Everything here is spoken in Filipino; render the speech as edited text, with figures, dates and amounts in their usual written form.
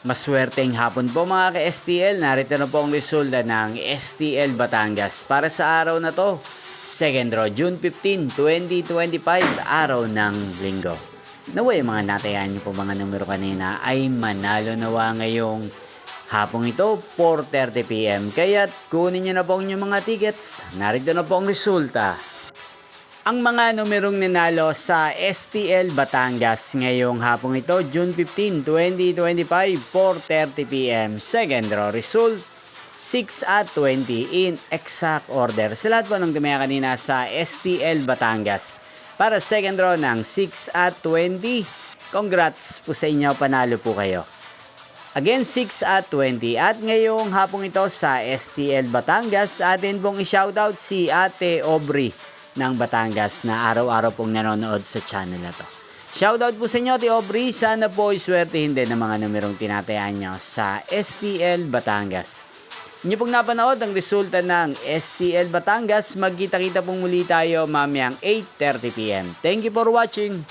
Maswerteng hapon po mga ka-STL. Narito na po ang resulta ng STL Batangas para sa araw na to. Second draw, June 15, 2025, araw ng linggo. Naway mga natayan niyo po mga numero kanina ay manalo nawa ngayong hapong ito, 4:30 PM. Kaya't kunin niyo na po ang inyong mga tickets. Narito na po ang resulta. Ang mga numerong nanalo sa STL Batangas ngayong hapong ito, June 15, 2025, 4:30 PM. Second draw result, 6 at 20 in exact order. Sa lahat po ng tumaya kanina sa STL Batangas. Para second draw ng 6 at 20, congrats po sa inyo, panalo po kayo. Again, 6 at 20. At ngayong hapong ito sa STL Batangas, atin pong i-shoutout si Ate Aubrey ng Batangas na araw-araw pong nanonood sa channel na to. Shoutout po sa inyo, Ate Aubrey. Sana po iswertehin din ng mga numerong tinatayaan nyo sa STL Batangas. Inyo pong napanood ang resulta ng STL Batangas. Magkita-kita pong muli tayo mamayang 8:30 PM. Thank you for watching.